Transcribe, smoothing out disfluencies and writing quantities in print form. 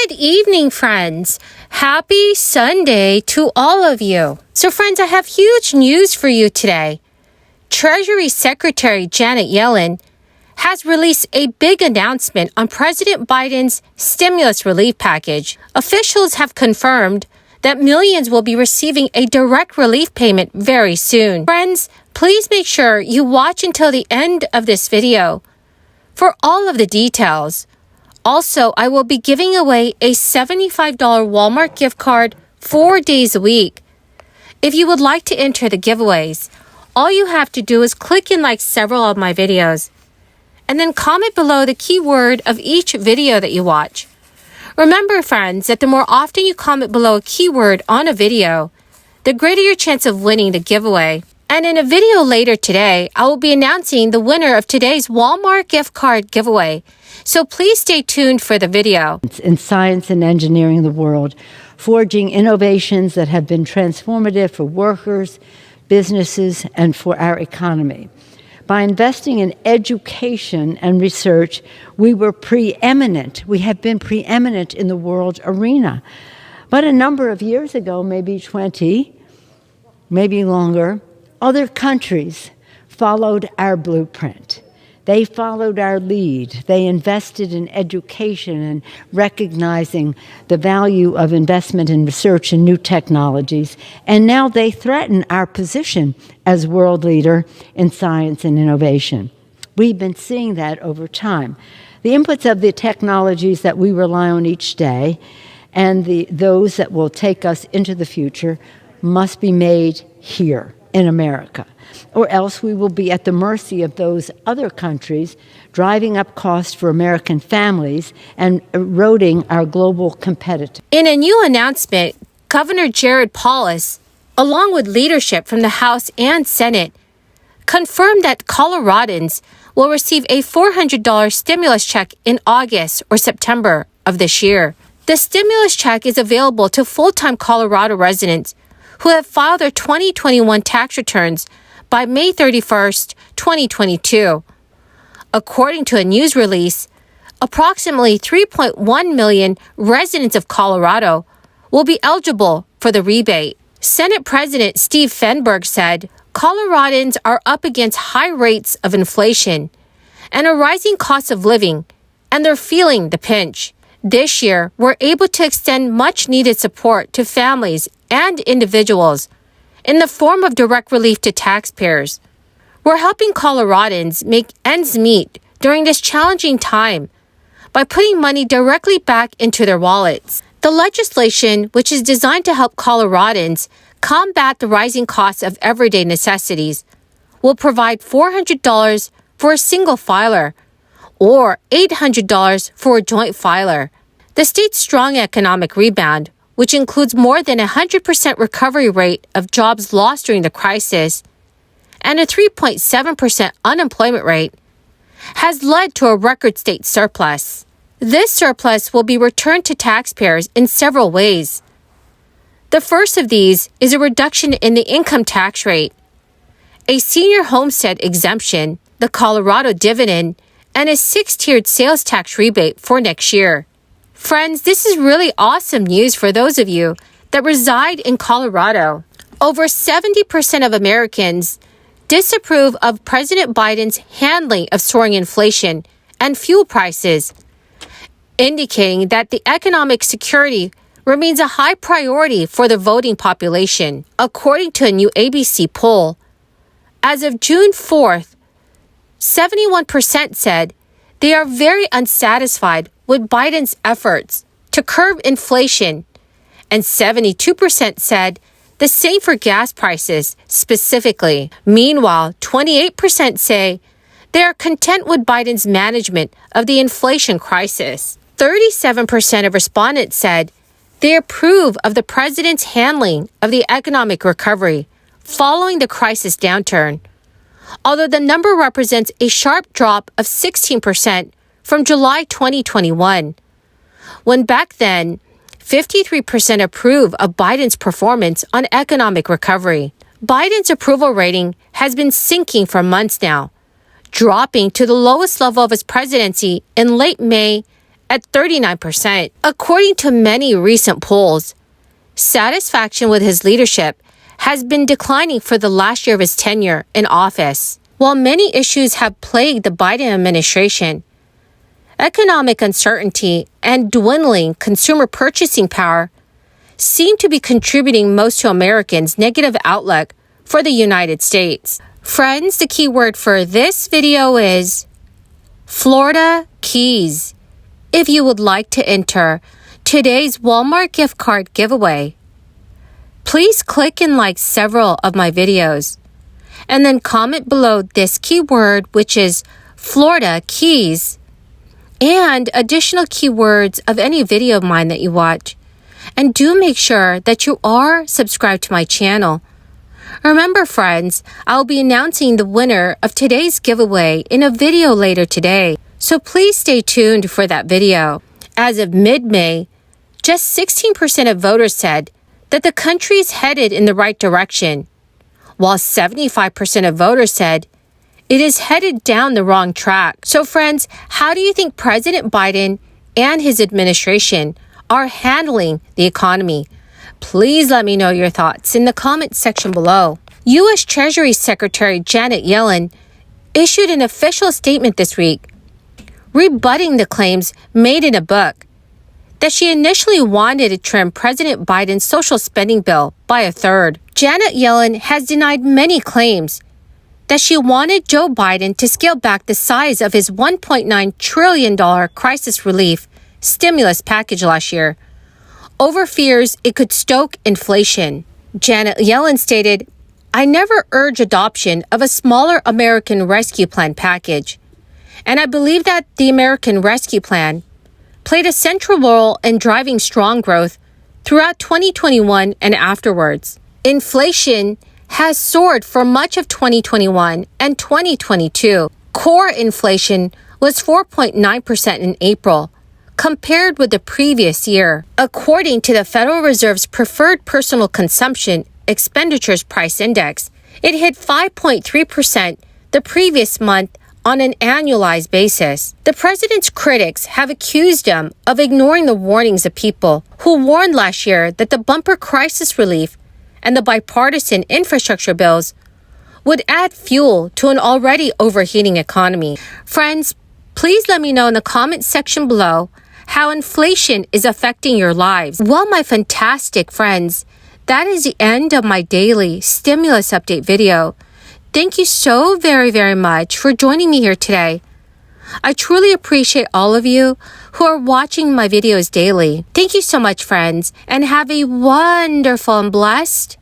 Good evening, friends. Happy Sunday to all of you. So, friends, I have huge news for you today. Treasury Secretary Janet Yellen has released a big announcement on President Biden's stimulus relief package. Officials have confirmed that millions will be receiving a direct relief payment very soon. Friends, please make sure you watch until the end of this video for all of the details. Also, I will be giving away a $75 Walmart gift card 4 days a week. If you would like to enter the giveaways, all you have to do is click and like several of my videos, and then comment below the keyword of each video that you watch. Remember, friends, that the more often you comment below a keyword on a video, the greater your chance of winning the giveaway. And in a video later today, I will be announcing the winner of today's Walmart gift card giveaway. So please stay tuned for the video. In science and engineering the world, forging innovations that have been transformative for workers, businesses, and for our economy. By investing in education and research, we have been preeminent in the world arena. But a number of years ago, maybe 20, maybe longer, other countries followed our blueprint. They followed our lead. They invested in education and recognizing the value of investment in research and new technologies. And now they threaten our position as world leader in science and innovation. We've been seeing that over time. The inputs of the technologies that we rely on each day and those that will take us into the future must be made here in America, or else we will be at the mercy of those other countries, driving up costs for American families and eroding our global competitiveness. In a new announcement, Governor Jared Polis, along with leadership from the House and Senate, confirmed that Coloradans will receive a $400 stimulus check in August or September of this year. The stimulus check is available to full-time Colorado residents who have filed their 2021 tax returns by May 31st, 2022. According to a news release, approximately 3.1 million residents of Colorado will be eligible for the rebate. Senate President Steve Fenberg said, Coloradans are up against high rates of inflation and a rising cost of living, and they're feeling the pinch. This year, we're able to extend much-needed support to families and individuals in the form of direct relief to taxpayers. We're helping Coloradans make ends meet during this challenging time by putting money directly back into their wallets. The legislation, which is designed to help Coloradans combat the rising costs of everyday necessities, will provide $400 for a single filer or $800 for a joint filer. The state's strong economic rebound, which includes more than 100% recovery rate of jobs lost during the crisis and a 3.7% unemployment rate, has led to a record state surplus. This surplus will be returned to taxpayers in several ways. The first of these is a reduction in the income tax rate, a senior homestead exemption, the Colorado dividend, and a 6-tiered sales tax rebate for next year. Friends, this is really awesome news for those of you that reside in Colorado. Over 70% of Americans disapprove of President Biden's handling of soaring inflation and fuel prices, indicating that the economic security remains a high priority for the voting population. According to a new ABC poll, as of June 4th, 71% said they are very unsatisfied with Biden's efforts to curb inflation, and 72% said the same for gas prices specifically. Meanwhile, 28% say they are content with Biden's management of the inflation crisis. 37% of respondents said they approve of the president's handling of the economic recovery following the crisis downturn, although the number represents a sharp drop of 16% from July 2021, when back then, 53% approve of Biden's performance on economic recovery. Biden's approval rating has been sinking for months now, dropping to the lowest level of his presidency in late May at 39%. According to many recent polls, satisfaction with his leadership has been declining for the last year of his tenure in office. While many issues have plagued the Biden administration, economic uncertainty and dwindling consumer purchasing power seem to be contributing most to Americans' negative outlook for the United States. Friends, the key word for this video is Florida Keys. If you would like to enter today's Walmart gift card giveaway, please click and like several of my videos, and then comment below this keyword, which is Florida Keys, and additional keywords of any video of mine that you watch. And do make sure that you are subscribed to my channel. Remember, friends, I'll be announcing the winner of today's giveaway in a video later today, so please stay tuned for that video. As of mid-May, just 16% of voters said that the country is headed in the right direction, while 75% of voters said it is headed down the wrong track. So friends, how do you think President Biden and his administration are handling the economy? Please let me know your thoughts in the comments section below. U.S. Treasury Secretary Janet Yellen issued an official statement this week, rebutting the claims made in a book that she initially wanted to trim President Biden's social spending bill by a third. Janet Yellen has denied many claims that she wanted Joe Biden to scale back the size of his $1.9 trillion crisis relief stimulus package last year over fears it could stoke inflation. Janet Yellen stated, "I never urge adoption of a smaller American Rescue Plan package, and I believe that the American Rescue Plan played a central role in driving strong growth throughout 2021 and afterwards. Inflation has soared for much of 2021 and 2022. Core inflation was 4.9% in April, compared with the previous year. According to the Federal Reserve's Preferred Personal Consumption Expenditures Price Index, it hit 5.3% the previous month on an annualized basis. The president's critics have accused him of ignoring the warnings of people who warned last year that the bumper crisis relief and the bipartisan infrastructure bills would add fuel to an already overheating economy. Friends, please let me know in the comments section below how inflation is affecting your lives. Well, my fantastic friends, that is the end of my daily stimulus update video. Thank you so very, very much for joining me here today. I truly appreciate all of you who are watching my videos daily. Thank you so much, friends, and have a wonderful and blessed